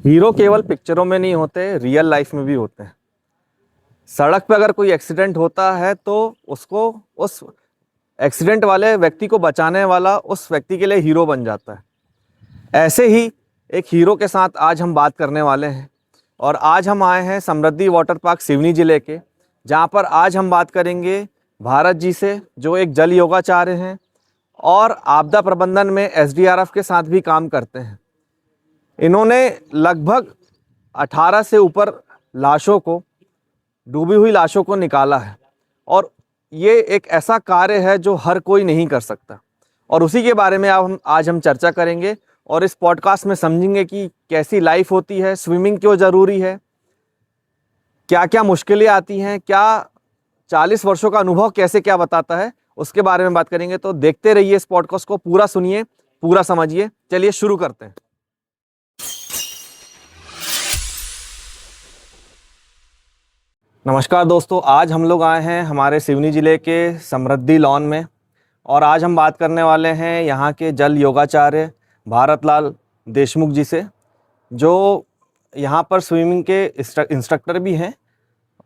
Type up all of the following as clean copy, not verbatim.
Hero केवल पिक्चरों में नहीं होते, रियल लाइफ में भी होते हैं। सड़क पे अगर कोई एक्सीडेंट होता है तो उसको उस एक्सीडेंट वाले व्यक्ति को बचाने वाला उस व्यक्ति के लिए हीरो बन जाता है। ऐसे ही एक हीरो के साथ आज हम बात करने वाले हैं और आज हम आए हैं समृद्धि वाटर पार्क सिवनी ज़िले के, जहां पर आज हम बात करेंगे भारत जी से, जो एक जल योगाचार्य हैं और आपदा प्रबंधन में एसडीआरएफ के साथ भी काम करते हैं। इन्होंने लगभग 18 से ऊपर लाशों को, डूबी हुई लाशों को निकाला है और ये एक ऐसा कार्य है जो हर कोई नहीं कर सकता और उसी के बारे में आज हम चर्चा करेंगे और इस पॉडकास्ट में समझेंगे कि कैसी लाइफ होती है, स्विमिंग क्यों ज़रूरी है, क्या क्या मुश्किलें आती हैं, क्या 40 वर्षों का अनुभव कैसे क्या बताता है, उसके बारे में बात करेंगे। तो देखते रहिए, इस पॉडकास्ट को पूरा सुनिए, पूरा समझिए। चलिए शुरू करते हैं। नमस्कार दोस्तों, आज हम लोग आए हैं हमारे सिवनी ज़िले के समृद्धि लॉन में और आज हम बात करने वाले हैं यहाँ के जल योगाचार्य भारत लाल देशमुख जी से, जो यहाँ पर स्विमिंग के इंस्ट्रक्टर भी हैं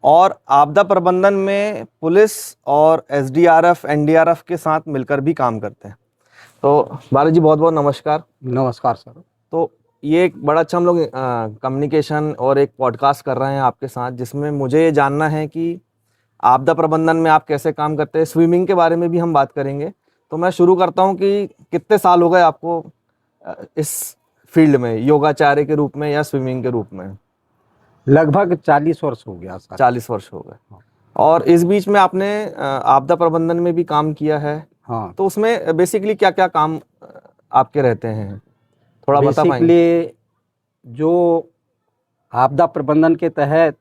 और आपदा प्रबंधन में पुलिस और एसडीआरएफ एनडीआरएफ के साथ मिलकर भी काम करते हैं। तो भारत जी, बहुत बहुत नमस्कार। नमस्कार सर। तो ये एक बड़ा अच्छा हम लोग कम्युनिकेशन और एक पॉडकास्ट कर रहे हैं आपके साथ, जिसमें मुझे ये जानना है कि आपदा प्रबंधन में आप कैसे काम करते हैं। स्विमिंग के बारे में भी हम बात करेंगे। तो मैं शुरू करता हूँ कि कितने साल हो गए आपको इस फील्ड में, योगाचार्य के रूप में या स्विमिंग के रूप में? लगभग 40 वर्ष हो गया सर। 40 वर्ष हो गए। और इस बीच में आपने आपदा प्रबंधन में भी काम किया है। हाँ, तो उसमें बेसिकली क्या क्या काम आपके रहते हैं, थोड़ा बता पाएंगे? बेसिकली जो आपदा प्रबंधन के तहत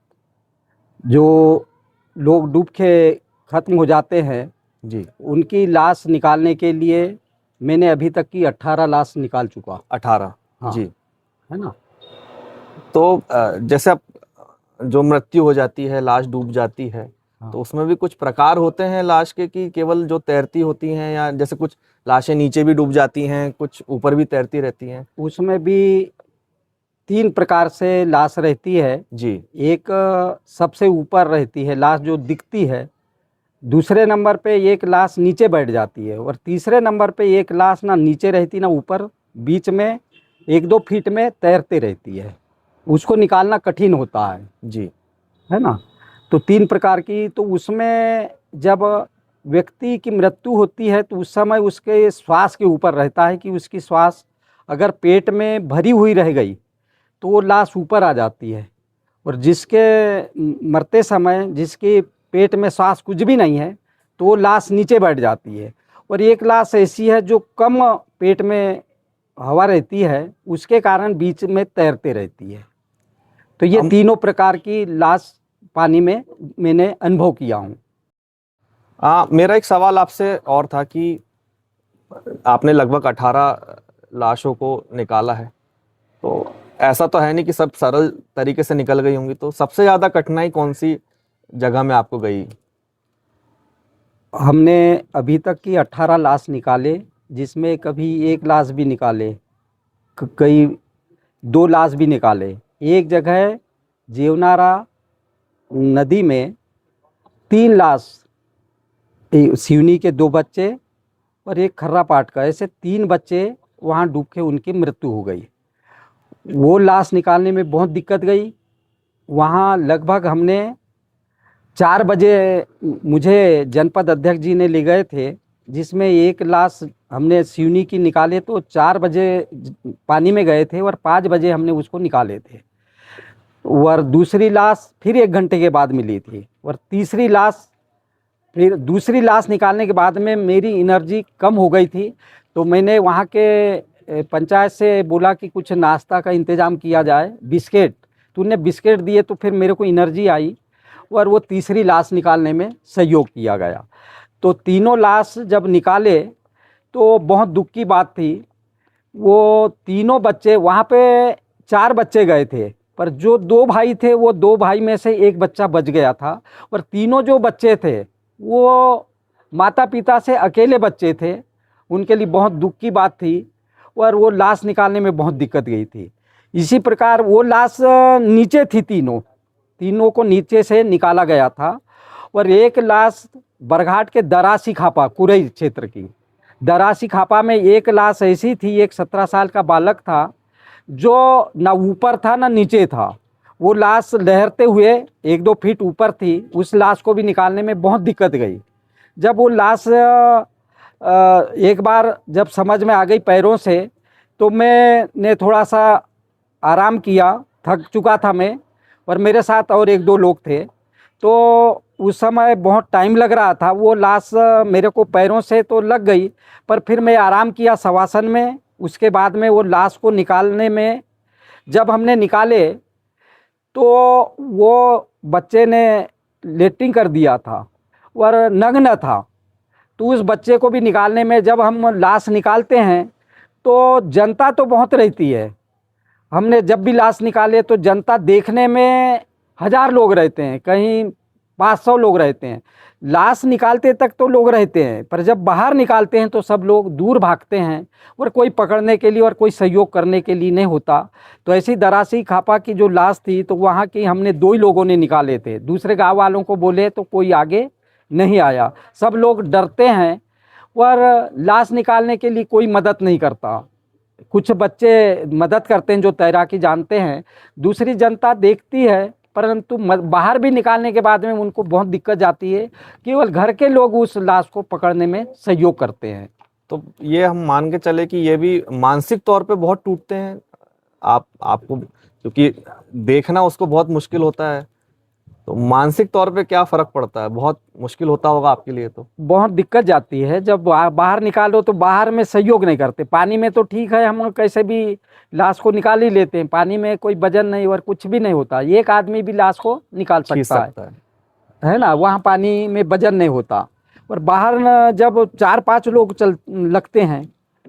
जो लोग डूब के ख़त्म हो जाते हैं जी, उनकी लाश निकालने के लिए मैंने अभी तक की 18 लाश निकाल चुका। 18। हाँ, जी। है ना। तो जैसे अब जो मृत्यु हो जाती है, लाश डूब जाती है, हाँ, तो उसमें भी कुछ प्रकार होते हैं लाश के, कि केवल जो तैरती होती हैं, या जैसे कुछ लाशें नीचे भी डूब जाती हैं, कुछ ऊपर भी तैरती रहती हैं? उसमें भी 3 प्रकार से लाश रहती है। जी। एक सबसे ऊपर रहती है लाश जो दिखती है, दूसरे नंबर पे एक लाश नीचे बैठ जाती है और तीसरे नंबर पे एक लाश ना नीचे रहती ना ऊपर, बीच में 1-2 फीट में तैरते रहती है। उसको निकालना कठिन होता है जी। ना। तो 3 प्रकार की, तो उसमें जब व्यक्ति की मृत्यु होती है तो उस समय उसके श्वास के ऊपर रहता है कि उसकी श्वास अगर पेट में भरी हुई रह गई तो वो लाश ऊपर आ जाती है, और जिसके मरते समय जिसके पेट में श्वास कुछ भी नहीं है तो वो लाश नीचे बैठ जाती है। और एक लाश ऐसी है जो कम पेट में हवा रहती है, उसके कारण बीच में तैरते रहती है। तो ये तीनों प्रकार की लाश पानी में मैंने अनुभव किया हूँ। मेरा एक सवाल आपसे और था कि आपने लगभग 18 लाशों को निकाला है, तो ऐसा तो है नहीं कि सब सरल तरीके से निकल गई होंगी। तो सबसे ज़्यादा कठिनाई कौन सी जगह में आपको गई? हमने अभी तक की 18 लाश निकाले, जिसमें कभी एक लाश भी निकाले, कई 2 लाश भी निकाले। एक जगह जेवनारा नदी में 3 लाश, सिवनी के 2 बच्चे और एक खर्रापाट का, ऐसे 3 बच्चे वहाँ डूब के उनकी मृत्यु हो गई। वो लाश निकालने में बहुत दिक्कत गई। वहाँ लगभग हमने 4 बजे मुझे जनपद अध्यक्ष जी ने ले गए थे, जिसमें एक लाश हमने सिवनी की निकाले तो 4 बजे पानी में गए थे और 5 बजे हमने उसको निकाले थे। और दूसरी लाश फिर 1 घंटे के बाद मिली थी, और तीसरी लाश, फिर दूसरी लाश निकालने के बाद में मेरी एनर्जी कम हो गई थी, तो मैंने वहाँ के पंचायत से बोला कि कुछ नाश्ता का इंतज़ाम किया जाए, बिस्किट। तो उन्हें बिस्किट दिए तो फिर मेरे को एनर्जी आई और वो तीसरी लाश निकालने में सहयोग किया गया। तो तीनों लाश जब निकाले तो बहुत दुख की बात थी। वो तीनों बच्चे, वहाँ पे 4 बच्चे गए थे, पर जो 2 भाई थे वो 2 भाई में से एक बच्चा बच गया था, और तीनों जो बच्चे थे वो माता पिता से अकेले बच्चे थे। उनके लिए बहुत दुख की बात थी और वो लाश निकालने में बहुत दिक्कत गई थी। इसी प्रकार वो लाश नीचे थी, तीनों को नीचे से निकाला गया था। और एक लाश बरघाट के दरासी खापा कुरई क्षेत्र की दरासी खापा में एक लाश ऐसी थी, एक 17 साल का बालक था जो ना ऊपर था ना नीचे था। वो लाश लहरते हुए 1-2 फीट ऊपर थी। उस लाश को भी निकालने में बहुत दिक्कत गई। जब वो लाश एक बार जब समझ में आ गई पैरों से, तो मैंने थोड़ा सा आराम किया, थक चुका था मैं, और मेरे साथ और 1-2 लोग थे। तो उस समय बहुत टाइम लग रहा था। वो लाश मेरे को पैरों से तो लग गई, पर फिर मैं आराम किया शवासन में। उसके बाद में वो लाश को निकालने में, जब हमने निकाले तो वो बच्चे ने लेटरिंग कर दिया था और नग्न था। तो उस बच्चे को भी निकालने में, जब हम लाश निकालते हैं तो जनता तो बहुत रहती है। हमने जब भी लाश निकाले तो जनता देखने में 1000 लोग रहते हैं, कहीं 500 लोग रहते हैं। लाश निकालते तक तो लोग रहते हैं, पर जब बाहर निकालते हैं तो सब लोग दूर भागते हैं और कोई पकड़ने के लिए और कोई सहयोग करने के लिए नहीं होता। तो ऐसी दरासी खापा की जो लाश थी, तो वहाँ की हमने 2 ही लोगों ने निकाले थे। दूसरे गांव वालों को बोले तो कोई आगे नहीं आया। सब लोग डरते हैं और लाश निकालने के लिए कोई मदद नहीं करता। कुछ बच्चे मदद करते हैं जो तैराकी जानते हैं, दूसरी जनता देखती है, परंतु बाहर भी निकालने के बाद में उनको बहुत दिक्कत जाती है। केवल घर के लोग उस लाश को पकड़ने में सहयोग करते हैं। तो ये हम मान के चले कि ये भी मानसिक तौर पे बहुत टूटते हैं आपको, क्योंकि देखना उसको बहुत मुश्किल होता है। तो मानसिक तौर पे क्या फर्क पड़ता है? बहुत मुश्किल होता होगा आपके लिए। तो बहुत दिक्कत जाती है। जब बाहर निकालो तो बाहर में सहयोग नहीं करते। पानी में तो ठीक है, हम कैसे भी लाश को निकाल ही लेते हैं। पानी में कोई वजन नहीं और कुछ भी नहीं होता, एक आदमी भी लाश को निकाल सकता है ना। वहाँ पानी में वजन नहीं होता। और बाहर जब 4-5 लोग लगते हैं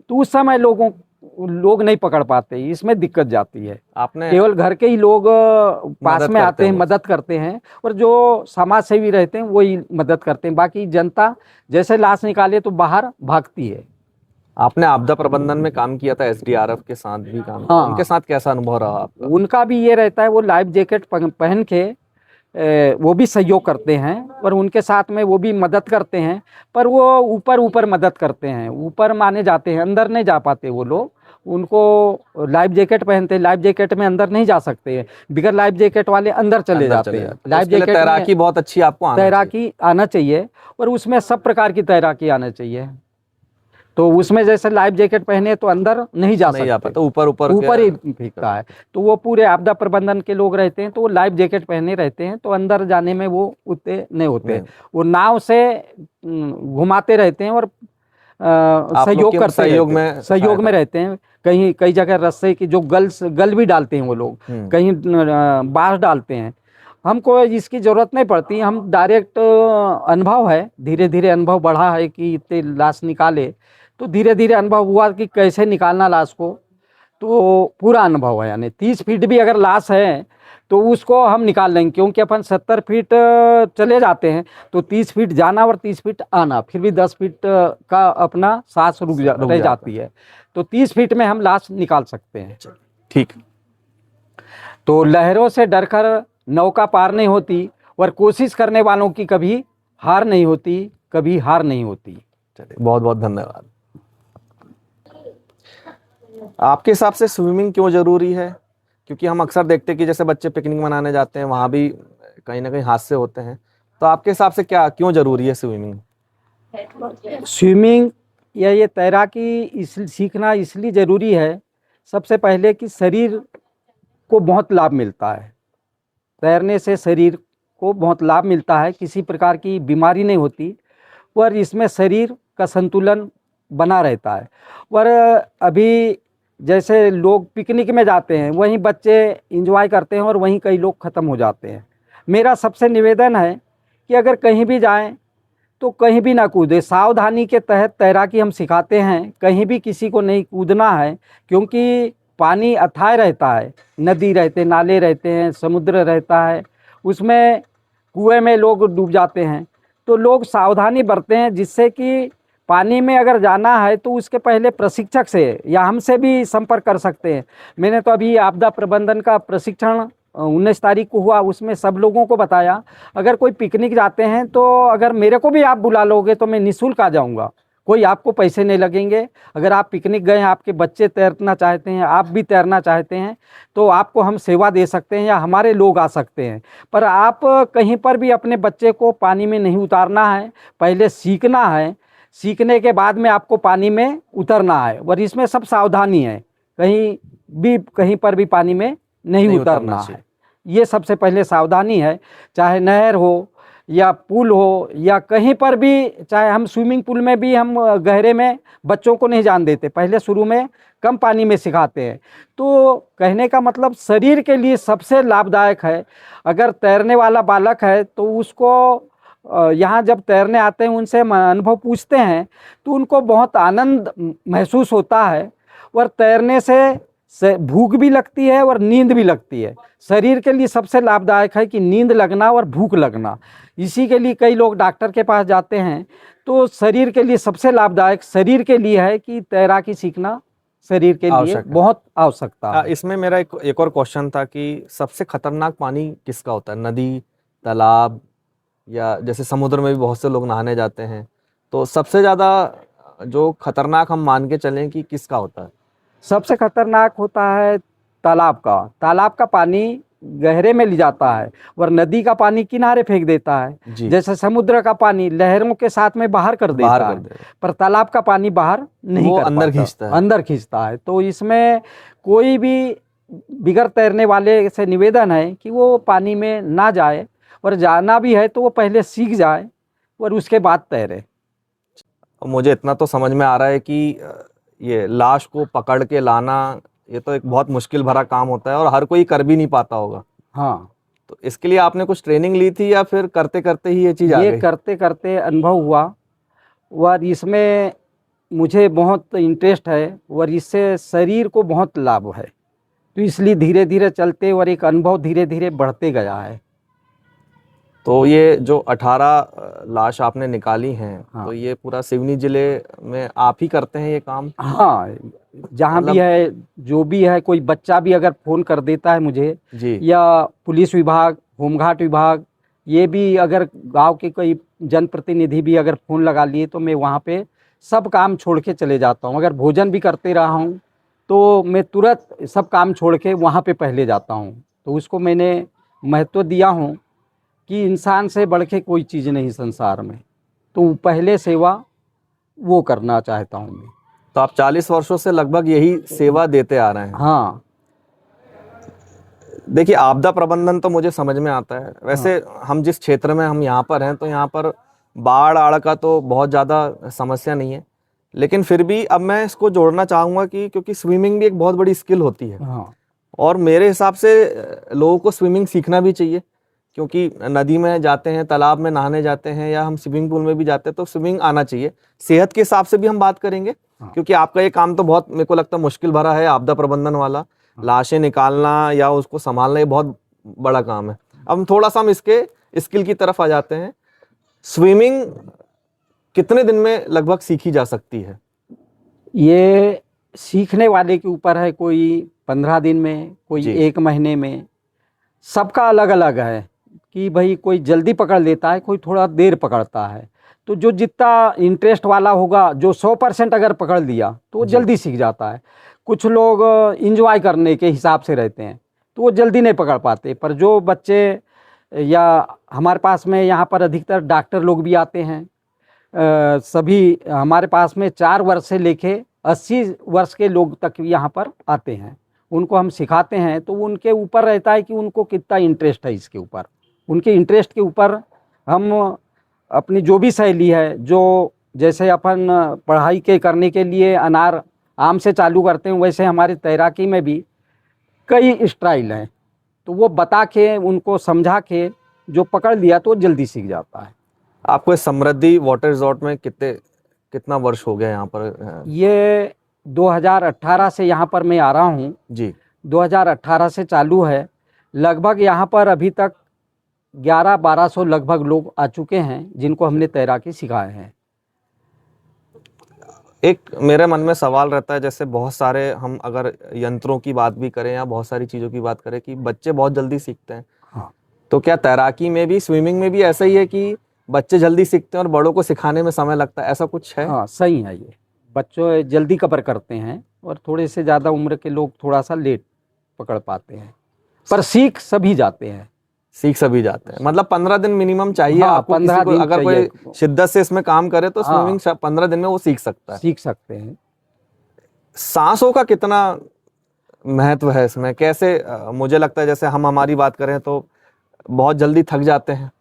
तो उस समय लोग नहीं पकड़ पाते, इसमें दिक्कत जाती है। आपने केवल घर के ही लोग पास में आते हैं, मदद करते हैं, और जो समाज सेवी रहते हैं वही मदद करते हैं। बाकी जनता जैसे लाश निकाले तो बाहर भागती है। आपने आपदा प्रबंधन में काम किया था, SDRF के साथ भी काम किया। हाँ। उनके साथ कैसा अनुभव रहा आपका? उनका भी ये रहता है, वो लाइफ जैकेट पहन के वो भी सहयोग करते हैं और उनके साथ में वो भी मदद करते हैं, पर वो ऊपर मदद करते हैं, ऊपर माने जाते हैं, अंदर नहीं जा पाते वो लोग। उनको लाइफ जैकेट पहनते हैं, लाइफ जैकेट में अंदर नहीं जा सकते, बगैर लाइफ जैकेट वाले अंदर चले जाते हैं। लाइफ जैकेट तैराकी बहुत अच्छी आपको तैराकी आना चाहिए, और उसमें सब प्रकार की तैराकी आना चाहिए। तो उसमें जैसे लाइफ जैकेट पहने तो अंदर नहीं जा सकते, तो ऊपर ही फेंकता है। तो वो पूरे आपदा प्रबंधन के लोग रहते हैं, तो वो लाइफ जैकेट पहने रहते हैं, तो अंदर जाने में वो उतने नहीं होते। वो नाव से घुमाते रहते हैं और सहयोग करते हैं, सहयोग में रहते हैं। कई जगह रस्से की जो गल भी डालते हैं वो लोग, कहीं बांस डालते हैं। हमको इसकी ज़रूरत नहीं पड़ती, हम डायरेक्ट अनुभव है, धीरे धीरे अनुभव बढ़ा है कि इतने लाश निकाले, तो धीरे धीरे अनुभव हुआ कि कैसे निकालना लाश को। तो पूरा अनुभव है, यानी 30 फीट भी अगर लाश है तो उसको हम निकाल लेंगे, क्योंकि अपन 70 फीट चले जाते हैं, तो 30 फीट जाना और 30 फीट आना, फिर भी 10 फीट का अपना सांस रह जाती है। तो 30 फीट में हम लाश निकाल सकते हैं। ठीक। तो लहरों से डरकर नौका पार नहीं होती, और कोशिश करने वालों की कभी हार नहीं होती, कभी हार नहीं होती। चलिए, बहुत बहुत धन्यवाद। आपके हिसाब से स्विमिंग क्यों जरूरी है? क्योंकि हम अक्सर देखते हैं कि जैसे बच्चे पिकनिक मनाने जाते हैं, वहां भी कहीं ना कहीं हादसे होते हैं। तो आपके हिसाब से क्यों जरूरी है स्विमिंग? स्विमिंग या ये तैराकी सीखना इसलिए ज़रूरी है, सबसे पहले कि शरीर को बहुत लाभ मिलता है। तैरने से शरीर को बहुत लाभ मिलता है, किसी प्रकार की बीमारी नहीं होती, और इसमें शरीर का संतुलन बना रहता है। और अभी जैसे लोग पिकनिक में जाते हैं, वहीं बच्चे एंजॉय करते हैं और वहीं कई लोग ख़त्म हो जाते हैं। मेरा सबसे निवेदन है कि अगर कहीं भी जाएं तो कहीं भी ना कूदें। सावधानी के तहत तैराकी हम सिखाते हैं, कहीं भी किसी को नहीं कूदना है, क्योंकि पानी अथाह रहता है, नदी रहते, नाले रहते हैं, समुद्र रहता है, उसमें कुएं में लोग डूब जाते हैं। तो लोग सावधानी बरतें, जिससे कि पानी में अगर जाना है तो उसके पहले प्रशिक्षक से या हमसे भी संपर्क कर सकते हैं। मैंने तो अभी आपदा प्रबंधन का प्रशिक्षण 19 तारीख को हुआ, उसमें सब लोगों को बताया। अगर कोई पिकनिक जाते हैं तो अगर मेरे को भी आप बुला लोगे तो मैं निःशुल्क आ जाऊंगा, कोई आपको पैसे नहीं लगेंगे। अगर आप पिकनिक गए हैं, आपके बच्चे तैरना चाहते हैं, आप भी तैरना चाहते हैं, तो आपको हम सेवा दे सकते हैं या हमारे लोग आ सकते हैं। पर आप कहीं पर भी अपने बच्चे को पानी में नहीं उतारना है, पहले सीखना है, सीखने के बाद में आपको पानी में उतरना है। और इसमें सब सावधानी है, कहीं पर भी पानी में नहीं उतरना है। ये सबसे पहले सावधानी है। चाहे नहर हो या पुल हो या कहीं पर भी, चाहे हम स्विमिंग पूल में भी हम गहरे में बच्चों को नहीं जान देते, पहले शुरू में कम पानी में सिखाते हैं। तो कहने का मतलब शरीर के लिए सबसे लाभदायक है। अगर तैरने वाला बालक है तो उसको यहाँ जब तैरने आते हैं उनसे अनुभव पूछते हैं तो उनको बहुत आनंद महसूस होता है। और तैरने से भूख भी लगती है और नींद भी लगती है। शरीर के लिए सबसे लाभदायक है कि नींद लगना और भूख लगना। इसी के लिए कई लोग डॉक्टर के पास जाते हैं। तो शरीर के लिए सबसे लाभदायक शरीर के लिए है कि तैराकी सीखना शरीर के लिए बहुत आवश्यकता है। इसमें मेरा एक और क्वेश्चन था कि सबसे खतरनाक पानी किसका होता है? नदी, तालाब या जैसे समुद्र में भी बहुत से लोग नहाने जाते हैं, तो सबसे ज़्यादा जो खतरनाक हम मान के चलें कि किसका होता है? सबसे खतरनाक होता है तालाब का। तालाब का पानी गहरे में ले जाता है और नदी का पानी किनारे फेंक देता है। जैसे समुद्र का पानी लहरों के साथ में बाहर कर देता है, पर तालाब का पानी बाहर नहीं कर अंदर खींचता है, अंदर खींचता है। तो इसमें कोई भी बिगर तैरने वाले से निवेदन है कि वो पानी में ना जाए, और जाना भी है तो वो पहले सीख जाए और उसके बाद तैरे। मुझे इतना तो समझ में आ रहा है कि ये लाश को पकड़ के लाना, ये तो एक बहुत मुश्किल भरा काम होता है और हर कोई कर भी नहीं पाता होगा। हाँ, तो इसके लिए आपने कुछ ट्रेनिंग ली थी या फिर करते करते ही ये चीज़ आ गई? ये करते करते अनुभव हुआ और इसमें मुझे बहुत इंटरेस्ट है और इससे शरीर को बहुत लाभ है। तो इसलिए धीरे धीरे चलते और एक अनुभव धीरे धीरे बढ़ते गया है। तो ये जो 18 लाश आपने निकाली हैं, हाँ। तो ये पूरा सिवनी जिले में आप ही करते हैं ये काम? हाँ, जहाँ भी है, जो भी है, कोई बच्चा भी अगर फ़ोन कर देता है मुझे जी, या पुलिस विभाग, होमगार्ड विभाग, ये भी अगर गांव के कोई जनप्रतिनिधि भी अगर फ़ोन लगा लिए तो मैं वहाँ पे सब काम छोड़ के चले जाता हूँ। अगर भोजन भी करते रहा हूँ तो मैं तुरंत सब काम छोड़ के वहाँ पे पहले जाता हूँ। तो उसको मैंने महत्व दिया हूँ कि इंसान से बढ़ के कोई चीज़ नहीं संसार में, तो पहले सेवा वो करना चाहता हूँ मैं। तो आप 40 वर्षों से लगभग यही सेवा देते आ रहे हैं? हाँ। देखिए, आपदा प्रबंधन तो मुझे समझ में आता है। वैसे हम जिस क्षेत्र में हम यहाँ पर हैं, तो यहाँ पर बाढ़ आड़ का तो बहुत ज़्यादा समस्या नहीं है, लेकिन फिर भी अब मैं इसको जोड़ना चाहूँगा कि क्योंकि स्विमिंग भी एक बहुत बड़ी स्किल होती है। हाँ। और मेरे हिसाब से लोगों को स्विमिंग सीखना भी चाहिए, क्योंकि नदी में जाते हैं, तालाब में नहाने जाते हैं या हम स्विमिंग पूल में भी जाते हैं, तो स्विमिंग आना चाहिए। सेहत के हिसाब से भी हम बात करेंगे, क्योंकि आपका ये काम तो बहुत, मेरे को लगता है, मुश्किल भरा है। आपदा प्रबंधन वाला, लाशें निकालना या उसको संभालना, ये बहुत बड़ा काम है। अब थोड़ा सा हम इसके स्किल की तरफ आ जाते हैं। स्विमिंग कितने दिन में लगभग सीखी जा सकती है? ये सीखने वाले के ऊपर है, कोई 15 दिन में, कोई 1 महीने में, सबका अलग अलग है कि भाई कोई जल्दी पकड़ लेता है, कोई थोड़ा देर पकड़ता है। तो जो जितना इंटरेस्ट वाला होगा, जो 100% अगर पकड़ लिया तो वो जल्दी सीख जाता है। कुछ लोग इंजॉय करने के हिसाब से रहते हैं तो वो जल्दी नहीं पकड़ पाते। पर जो बच्चे, या हमारे पास में यहाँ पर अधिकतर डॉक्टर लोग भी आते हैं, सभी हमारे पास में 4 वर्ष से लेके 80 वर्ष के लोग तक यहाँ पर आते हैं। उनको हम सिखाते हैं, तो उनके ऊपर रहता है कि उनको कितना इंटरेस्ट है इसके ऊपर। उनके इंटरेस्ट के ऊपर हम अपनी जो भी शैली है, जो जैसे अपन पढ़ाई के करने के लिए अनार आम से चालू करते हैं, वैसे हमारी तैराकी में भी कई स्टाइल हैं। तो वो बता के, उनको समझा के जो पकड़ लिया तो जल्दी सीख जाता है। आपको समृद्धि वाटर रिजॉर्ट में कितना वर्ष हो गया यहाँ पर? ये 2018 से यहाँ पर मैं आ रहा हूँ जी। 2018 से चालू है। लगभग यहाँ पर अभी तक 1100-1200 लगभग लोग आ चुके हैं जिनको हमने तैराकी सिखाए हैं। एक मेरे मन में सवाल रहता है, जैसे बहुत सारे हम अगर यंत्रों की बात भी करें या बहुत सारी चीज़ों की बात करें कि बच्चे बहुत जल्दी सीखते हैं, हाँ तो क्या तैराकी में भी, स्विमिंग में भी ऐसा ही है कि बच्चे जल्दी सीखते हैं और बड़ों को सिखाने में समय लगता है, ऐसा कुछ है? हाँ सही है। ये बच्चों जल्दी कवर करते हैं और थोड़े से ज़्यादा उम्र के लोग थोड़ा सा लेट पकड़ पाते हैं, पर सीख सभी जाते हैं। सीख सभी जाते हैं, मतलब 15 दिन मिनिमम चाहिए हाँ, आपको, 15 किसी को दिन अगर चाहिए। कोई शिद्दत से इसमें काम करे तो हाँ। स्विमिंग 15 दिन में वो सीख सकता है। सीख सकते हैं। सांसों का कितना महत्व है इसमें? कैसे मुझे लगता है जैसे हम हमारी बात करें तो बहुत जल्दी थक जाते हैं,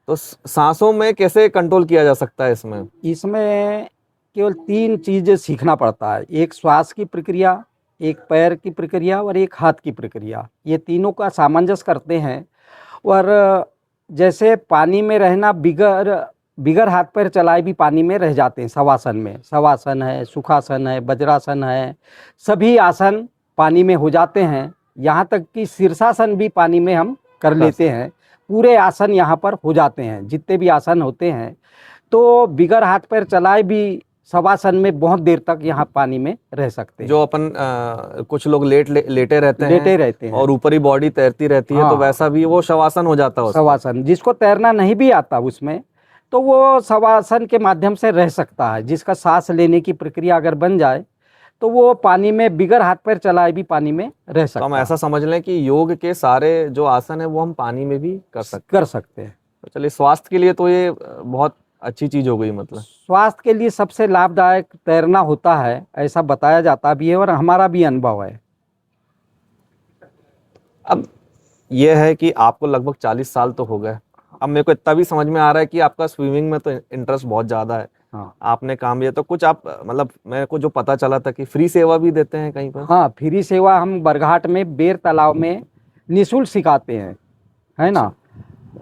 तो सांसों में कैसे कंट्रोल किया जा सकता है इसमें? इसमें केवल 3 चीज़ें सीखना पड़ता है, एक श्वास की प्रक्रिया, एक पैर की प्रक्रिया और एक हाथ की प्रक्रिया। ये तीनों का सामंजस्य करते हैं। और जैसे पानी में रहना, बिगर हाथ पैर चलाए भी पानी में रह जाते हैं शवासन में। शवासन है, सुखासन है, वज्रासन है, सभी आसन पानी में हो जाते हैं। यहाँ तक कि शीर्षासन भी पानी में हम कर लेते हैं। पूरे आसन यहाँ पर हो जाते हैं, जितने भी आसन होते हैं। तो बिगर हाथ पैर चलाए भी शवासन में बहुत देर तक यहाँ पानी में रह सकते हैं। जो अपन कुछ लोग लेटे रहते रहते हैं और ऊपर ही बॉडी तैरती रहती है, तो हाँ। वैसा भी वो शवासन हो जाता है उसमें। शवासन, जिसको तैरना नहीं भी आता उसमें, तो वो शवासन के माध्यम से रह सकता है। जिसका सांस लेने की प्रक्रिया अगर बन जाए तो वो पानी में बिगर हाथ पैर चलाए भी पानी में रह तो सकता हम है। ऐसा समझ लें कि योग के सारे जो आसन है वो हम पानी में भी कर सकते हैं। तो चलिए, स्वास्थ्य के लिए तो ये बहुत अच्छी चीज हो गई। मतलब स्वास्थ्य के लिए सबसे लाभदायक तैरना होता है, ऐसा बताया जाता भी है और हमारा भी अनुभव है। अब यह है कि आपको लगभग 40 साल तो हो गए। अब मेरे को इतना भी समझ में आ रहा है कि आपका स्विमिंग में तो इंटरेस्ट बहुत ज्यादा है। हाँ। आपने काम लिया तो कुछ आप, मतलब मेरे को जो पता चला था कि फ्री सेवा भी देते हैं कहीं पर। हाँ, फ्री सेवा हम बरघाट में बेर तालाब में निःशुल्क सिखाते हैं, है ना।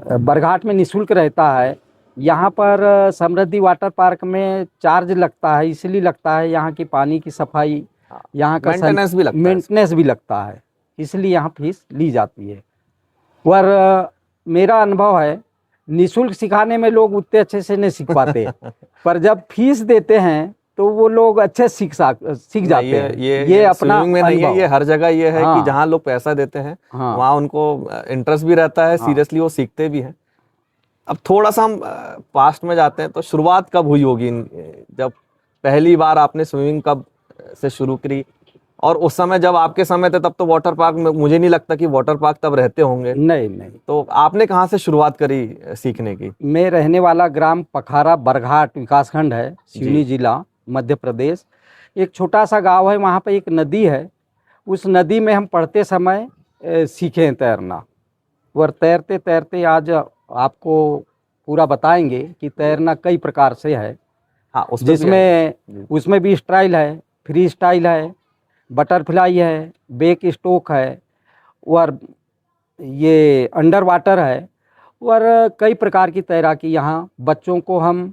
बरघाट में निःशुल्क रहता है। यहाँ पर समृद्धि वाटर पार्क में चार्ज लगता है, इसलिए लगता है यहाँ की पानी की सफाई, यहाँ का मेंटेनेंस भी लगता है। मेंटेनेंस भी लगता है, इसलिए यहाँ फीस ली जाती है। और मेरा अनुभव है, निःशुल्क सिखाने में लोग उतने अच्छे से नहीं सीख पाते पर जब फीस देते हैं तो वो लोग अच्छे सीख जाते हैं। ये अपना स्विमिंग में नहीं है, ये हर जगह ये है हाँ। कि जहाँ लोग पैसा देते हैं हाँ। वहाँ उनको इंटरेस्ट भी रहता है, सीरियसली वो सीखते भी हैं। अब थोड़ा सा हम पास्ट में जाते हैं, तो शुरुआत कब हुई होगी जब पहली बार आपने स्विमिंग कब से शुरू करी? और उस समय जब आपके समय थे तब तो वाटर पार्क में, मुझे नहीं लगता कि वाटर पार्क तब रहते होंगे। नहीं। तो आपने कहाँ से शुरुआत करी सीखने की? मैं रहने वाला ग्राम पखारा बरघाट विकासखंड है, सिवनी जिला, मध्य प्रदेश। एक छोटा सा गांव है, वहाँ पे एक नदी है। उस नदी में हम पढ़ते समय सीखे तैरना। और तैरते तैरते आज आपको पूरा बताएंगे कि तैरना कई प्रकार से है। हाँ, उसमें भी स्टाइल है, फ्री स्टाइल है, बटरफ्लाई है, बेक स्ट्रोक है और ये अंडर वाटर है। और कई प्रकार की तैराकी यहाँ बच्चों को हम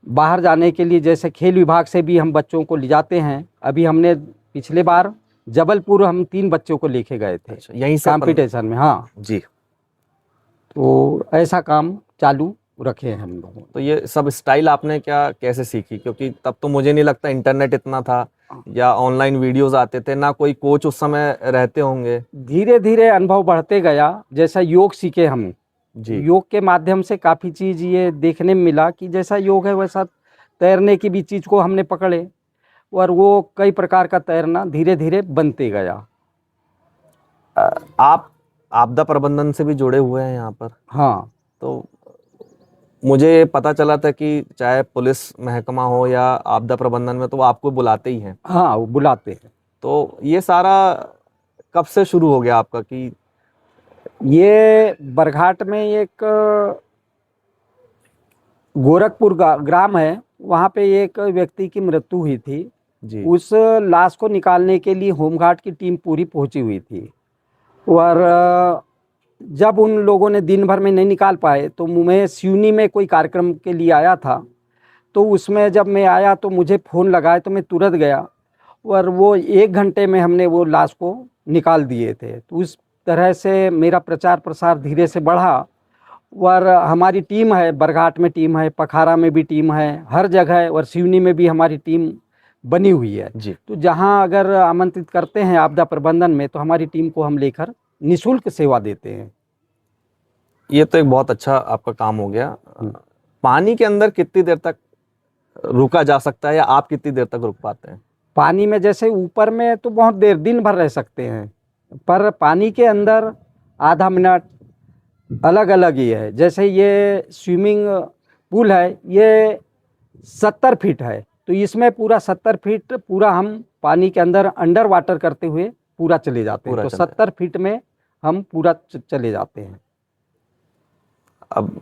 बाहर जाने के लिए, जैसे खेल विभाग से भी हम बच्चों को ले जाते हैं। अभी हमने पिछले बार जबलपुर हम 3 बच्चों को लेके गए थे। अच्छा, यहीं से कंपटीशन में। हाँ जी। तो ऐसा काम चालू रखे हैं हम लोगों। तो ये सब स्टाइल आपने कैसे सीखी? क्योंकि तब तो मुझे नहीं लगता इंटरनेट इतना था या ऑनलाइन वीडियोस आते थे, ना कोई कोच उस समय रहते होंगे। धीरे धीरे अनुभव बढ़ते गया। जैसा योग सीखे हम जी। योग के माध्यम से काफ़ी चीज़ ये देखने में मिला कि जैसा योग है वैसा तैरने की भी चीज़ को हमने पकड़े और वो कई प्रकार का तैरना धीरे धीरे बनते गया। आप आपदा प्रबंधन से भी जुड़े हुए हैं यहाँ पर। हाँ। तो मुझे पता चला था कि चाहे पुलिस महकमा हो या आपदा प्रबंधन में, तो वो आपको बुलाते ही हैं। हाँ, वो बुलाते हैं। तो ये सारा कब से शुरू हो गया आपका? कि ये बरघाट में एक गोरखपुर ग्राम है, वहाँ पे एक व्यक्ति की मृत्यु हुई थी जी। उस लाश को निकालने के लिए होमगार्ड की टीम पूरी पहुंची हुई थी। और जब उन लोगों ने दिन भर में नहीं निकाल पाए तो मैं सिवनी में कोई कार्यक्रम के लिए आया था। तो उसमें जब मैं आया तो मुझे फ़ोन लगाया तो मैं तुरंत गया और वो 1 घंटे में हमने वो लाश को निकाल दिए थे। तो उस तरह से मेरा प्रचार प्रसार धीरे से बढ़ा। और हमारी टीम है, बरघाट में टीम है, पखारा में भी टीम है, हर जगह। और सिवनी में भी हमारी टीम बनी हुई है। जी। तो जहाँ अगर आमंत्रित करते हैं आपदा प्रबंधन में, तो हमारी टीम को हम लेकर निःशुल्क सेवा देते हैं। ये तो एक बहुत अच्छा आपका काम हो गया। हम्म। पानी के अंदर कितनी देर तक रुका जा सकता है, या आप कितनी देर तक रुक पाते हैं? पानी में जैसे ऊपर में तो बहुत देर, दिन भर रह सकते हैं, पर पानी के अंदर आधा मिनट अलग अलग ही है। जैसे ये स्विमिंग पूल है, ये 70 फीट है, तो इसमें पूरा 70 फीट पूरा हम पानी के अंदर अंडर वाटर करते हुए पूरा चले जाते हैं। पूरा तो चले 70 फीट में हम पूरा चले जाते हैं। अब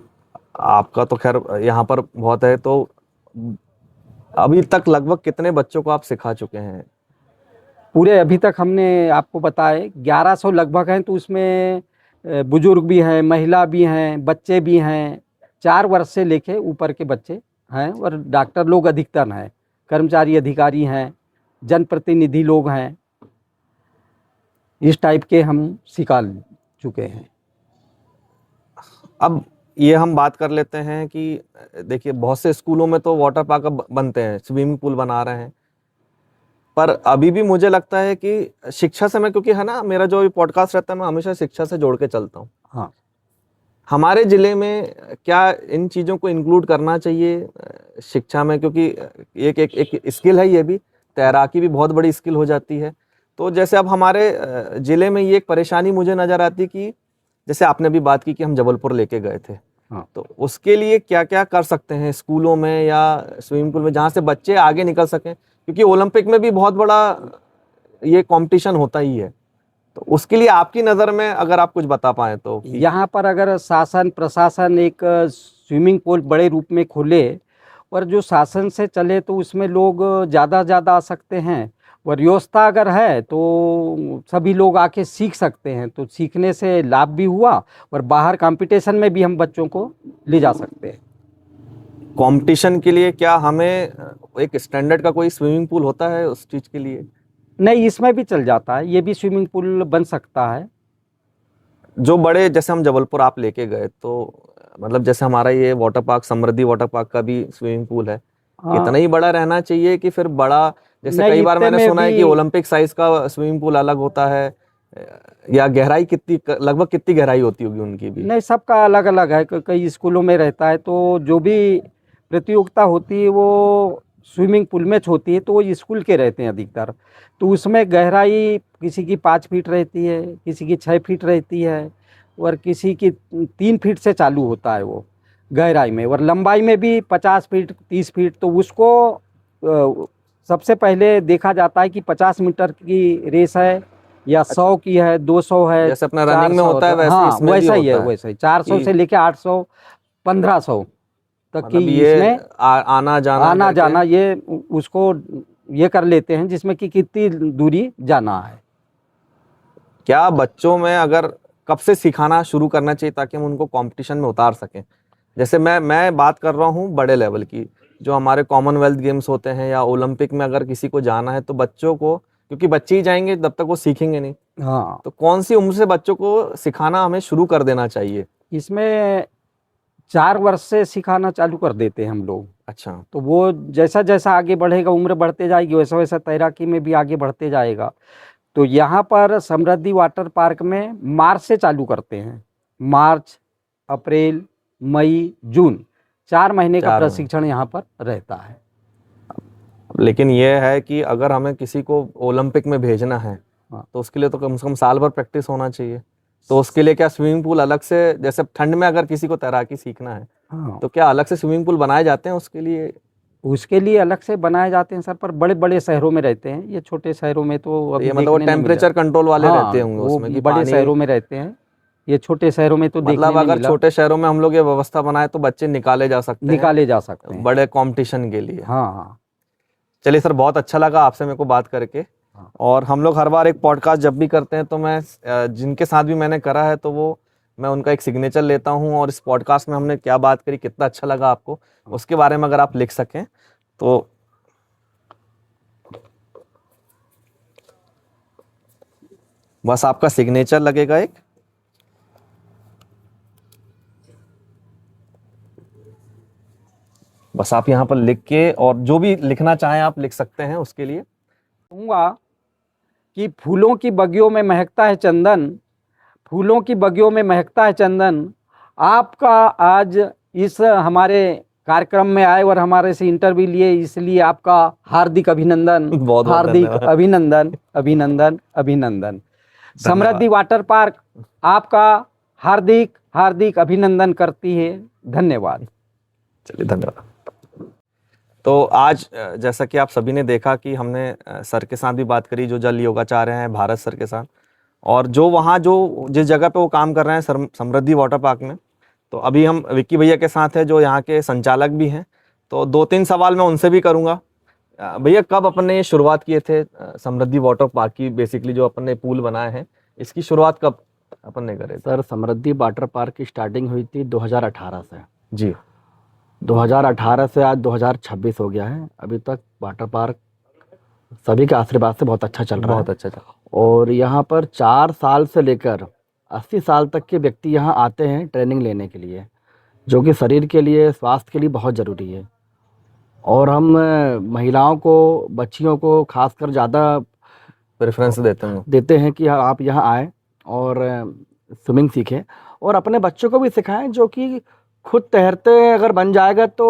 आपका तो खैर यहाँ पर बहुत है, तो अभी तक लगभग कितने बच्चों को आप सिखा चुके हैं? पूरे अभी तक हमने आपको बताए 1100 लगभग हैं, तो उसमें बुजुर्ग भी हैं, महिला भी हैं, बच्चे भी हैं, 4 वर्ष से लेके ऊपर के बच्चे हैं, और डॉक्टर लोग अधिकतर हैं, कर्मचारी अधिकारी हैं, जनप्रतिनिधि लोग हैं। इस टाइप के हम सिखा चुके हैं। अब ये हम बात कर लेते हैं कि देखिए बहुत से स्कूलों में तो वाटर पार्क अब बनते हैं, स्विमिंग पूल बना रहे हैं, पर अभी भी मुझे लगता है कि शिक्षा से मैं, क्योंकि है ना मेरा जो पॉडकास्ट रहता है, मैं हमेशा शिक्षा से जोड़ के चलता हूँ। हाँ, हमारे जिले में क्या इन चीज़ों को इंक्लूड करना चाहिए शिक्षा में? क्योंकि एक एक एक स्किल है, ये भी तैराकी भी बहुत बड़ी स्किल हो जाती है। तो जैसे अब हमारे जिले में ये एक परेशानी मुझे नज़र आती कि जैसे आपने भी बात की कि हम जबलपुर लेके गए थे, हाँ। तो उसके लिए क्या क्या कर सकते हैं स्कूलों में या स्विमिंग पूल में, जहाँ से बच्चे आगे निकल सकें? क्योंकि ओलंपिक में भी बहुत बड़ा ये कंपटीशन होता ही है, तो उसके लिए आपकी नज़र में अगर आप कुछ बता पाएँ तो। यहाँ पर अगर शासन प्रशासन एक स्विमिंग पूल बड़े रूप में खोले, और जो शासन से चले, तो उसमें लोग ज़्यादा ज़्यादा आ सकते हैं, और व्यवस्था अगर है तो सभी लोग आके सीख सकते हैं। तो सीखने से लाभ भी हुआ, और बाहर कंपटीशन में भी हम बच्चों को ले जा सकते हैं। कंपटीशन के लिए क्या हमें एक स्टैंडर्ड का कोई स्विमिंग पूल होता है उस चीज़ के लिए? नहीं, इसमें भी चल जाता है, ये भी स्विमिंग पूल बन सकता है। जो बड़े, जैसे हम जबलपुर आप लेके गए, तो मतलब जैसे हमारा ये वाटर पार्क समृद्धि वाटर पार्क का भी स्विमिंग पूल है, हाँ, इतना ही बड़ा रहना चाहिए कि फिर बड़ा, जैसे नहीं कई बार इतने मैंने में सुना है भी कि ओलंपिक साइज का स्विमिंग पूल अलग होता है, या गहराई कितनी, लगभग कितनी गहराई होती होगी उनकी भी? नहीं, सबका अलग अलग है। कई स्कूलों में रहता है, तो जो भी प्रतियोगिता होती है वो स्विमिंग पूल में होती है, तो वो स्कूल के रहते हैं अधिकतर। तो उसमें गहराई किसी की 5 फीट रहती है, किसी की 6 फीट रहती है, और किसी की 3 फीट से चालू होता है वो गहराई में, और लंबाई में भी 50 फीट 30 फीट। तो उसको सबसे पहले देखा जाता है कि 50 मीटर की रेस है, या 100 की है, 200 है, जैसे अपना रनिंग में 400 होता है, है। वैसे हाँ, इसमें भी वैसा ही है, होता है वैसा ही 400 कि से लेके 800 1500 तक की मतलब ये इसमें आना जाना आना करके। जाना, ये उसको ये कर लेते हैं, जिसमें कि कितनी दूरी जाना है। क्या बच्चों में अगर कब से सिखाना शुरू करना चाहिए ताकि हम उनको कंपटीशन में उतार सकें? जैसे मैं बात कर रहा हूँ बड़े लेवल की, जो हमारे कॉमनवेल्थ गेम्स होते हैं या ओलंपिक में अगर किसी को जाना है, तो बच्चों को, क्योंकि बच्चे ही जाएंगे तब तक वो सीखेंगे नहीं, हाँ, तो कौन सी उम्र से बच्चों को सिखाना हमें शुरू कर देना चाहिए? इसमें 4 वर्ष से सिखाना चालू कर देते हैं हम लोग। अच्छा। तो वो जैसा जैसा आगे बढ़ेगा, उम्र बढ़ते जाएगी, वैसा वैसा तैराकी में भी आगे बढ़ते जाएगा। तो यहाँ पर समृद्धि वाटर पार्क में मार्च से चालू करते हैं। मार्च, अप्रैल, मई, जून, 4 महीने का 4 महीने। प्रशिक्षण यहाँ पर रहता है। लेकिन यह है कि अगर हमें किसी को ओलंपिक में भेजना है, हाँ। तो उसके लिए तो कम से कम साल भर प्रैक्टिस होना चाहिए। तो उसके लिए क्या स्विमिंग पूल अलग से, जैसे ठंड में अगर किसी को तैराकी सीखना है, हाँ, तो क्या अलग से स्विमिंग पूल बनाए जाते हैं उसके लिए? उसके लिए अलग से बनाए जाते हैं सर, पर बड़े बड़े शहरों में रहते हैं। ये छोटे शहरों में तो अभी ये मतलब वो देखने नहीं मिला। टेम्परेचर कंट्रोल वाले हाँ, रहते होंगे वो उसमें कि बड़े पानी, शहरों में रहते हैं, ये छोटे शहरों में तो देखने मतलब नहीं अगर मिला। छोटे शहरों में हम लोग ये व्यवस्था बनाए तो बच्चे निकाले जा सकते हैं निकाले जा सकते हैं। बड़े कंपटीशन के लिए। हाँ, हाँ, चलिए सर, बहुत अच्छा लगा आपसे मेरे को बात करके। हाँ। और हम लोग हर बार एक पॉडकास्ट जब भी करते हैं, तो मैं जिनके साथ भी मैंने करा है, तो वो मैं उनका एक सिग्नेचर लेता हूँ, और इस पॉडकास्ट में हमने क्या बात करी, कितना अच्छा लगा आपको, उसके बारे में अगर आप लिख सकें तो। बस आपका सिग्नेचर लगेगा एक। बस आप यहाँ पर लिख के, और जो भी लिखना चाहें आप लिख सकते हैं उसके लिए। कहूँगा कि फूलों की बगियों में महकता है चंदन, फूलों की बगियों में महकता है चंदन। आपका आज इस हमारे कार्यक्रम में आए और हमारे से इंटरव्यू लिए, इसलिए आपका हार्दिक अभिनंदन। बहुत बहुत हार्दिक धन्यवाद। अभिनंदन, अभिनंदन, अभिनंदन। समृद्धि वाटर पार्क आपका हार्दिक हार्दिक अभिनंदन करती है। धन्यवाद। चलिए, धन्यवाद। तो आज जैसा कि आप सभी ने देखा कि हमने सर के साथ भी बात करी, जो जल योगाचार्य हैं भारत सर के साथ, और जो वहाँ जो जिस जगह पे वो काम कर रहे हैं समृद्धि वाटर पार्क में। तो अभी हम विक्की भैया के साथ हैं जो यहाँ के संचालक भी हैं। तो 2-3 सवाल मैं उनसे भी करूँगा। भैया, कब अपन ने ये शुरुआत किए थे समृद्धि वाटर पार्क की? बेसिकली जो अपन ने पूल बनाए हैं, इसकी शुरुआत कब अपन ने करे? सर, समृद्धि वाटर पार्क की स्टार्टिंग हुई थी 2018 से। जी। 2018 से आज 2026 हो गया है। अभी तक वाटर पार्क सभी के आशीर्वाद से बहुत अच्छा चल रहा है। बहुत अच्छा चल। और यहाँ पर 4 साल से लेकर 80 साल तक के व्यक्ति यहाँ आते हैं ट्रेनिंग लेने के लिए, जो कि शरीर के लिए, स्वास्थ्य के लिए बहुत ज़रूरी है। और हम महिलाओं को, बच्चियों को खासकर ज़्यादा प्रेफरेंस देते हैं कि आप यहाँ आएँ और स्विमिंग सीखें, और अपने बच्चों को भी सिखाएं, जो कि खुद तैरते अगर बन जाएगा तो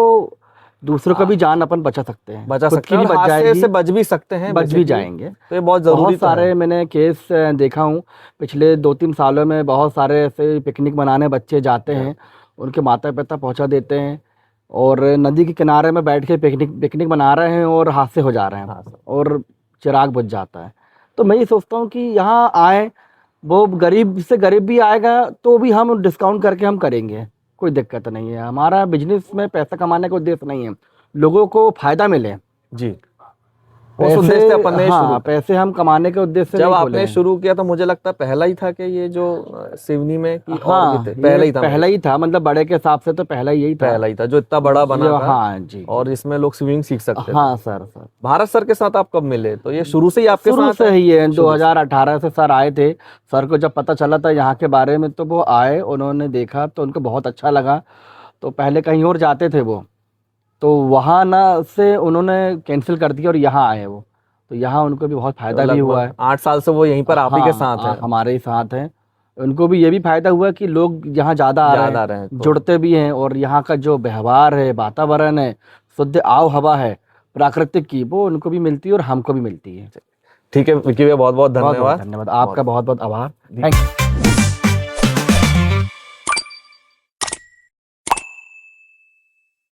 दूसरों का भी जान अपन बचा सकते हैं, बचा खुद सकते की हैं, भी और बच हादसे जाएगी, से बच भी सकते हैं, बच भी जाएंगे। तो ये बहुत जरूरी बहुत सारे मैंने केस देखा हूँ पिछले 2-3 सालों में। बहुत सारे ऐसे पिकनिक मनाने बच्चे जाते हैं, उनके माता पिता पहुँचा देते हैं, और नदी के किनारे में बैठ के पिकनिक मना रहे हैं और हादसे हो जा रहे हैं, और चिराग बुझ जाता है। तो मैं ये सोचता हूँ कि यहाँ आए, वो गरीब से गरीब भी आएगा तो भी हम डिस्काउंट करके हम करेंगे, कोई दिक्कत नहीं है। हमारा बिजनेस में पैसा कमाने का उद्देश्य नहीं है, लोगों को फायदा मिले जी। उस उद्देश्य से अपन ने हाँ, पैसे हम कमाने के उद्देश्य से जब नहीं आपने खोले शुरू किया तो मुझे लगता है पहला ही था कि ये जो सिवनी में कि और हाँ, भी थे? पहला ही था। पहला ही था, मतलब बड़े के हिसाब से तो पहला ही था। पहला ही था जो इतना बड़ा बना था। हाँ जी। और इसमें लोग स्विमिंग सीख सकते थे। हाँ सर। भारत सर के साथ आप कब मिले? तो ये शुरू से ही आपके शुरू साथ से ही है, 2018 से सर आए थे। सर को जब पता चला था यहाँ के बारे में तो वो आए, उन्होंने देखा तो उनको बहुत अच्छा लगा। तो पहले कहीं और जाते थे वो, तो वहाँ ना से उन्होंने कैंसिल कर दिया और यहाँ आए वो, तो यहाँ उनको भी बहुत फायदा भी हुआ है। 8 साल से वो यहीं पर आप ही के साथ हैं। हमारे ही साथ हैं। उनको भी ये भी फायदा हुआ कि लोग यहाँ ज़्यादा आ रहे हैं, जुड़ते भी हैं, और यहाँ का जो व्यवहार है, वातावरण है, शुद्ध आव हवा है प्राकृतिक की, वो उनको भी मिलती है और हमको भी मिलती है। ठीक है विक्की भैया, बहुत बहुत धन्यवाद। धन्यवाद, आपका बहुत बहुत आभार। Thank you.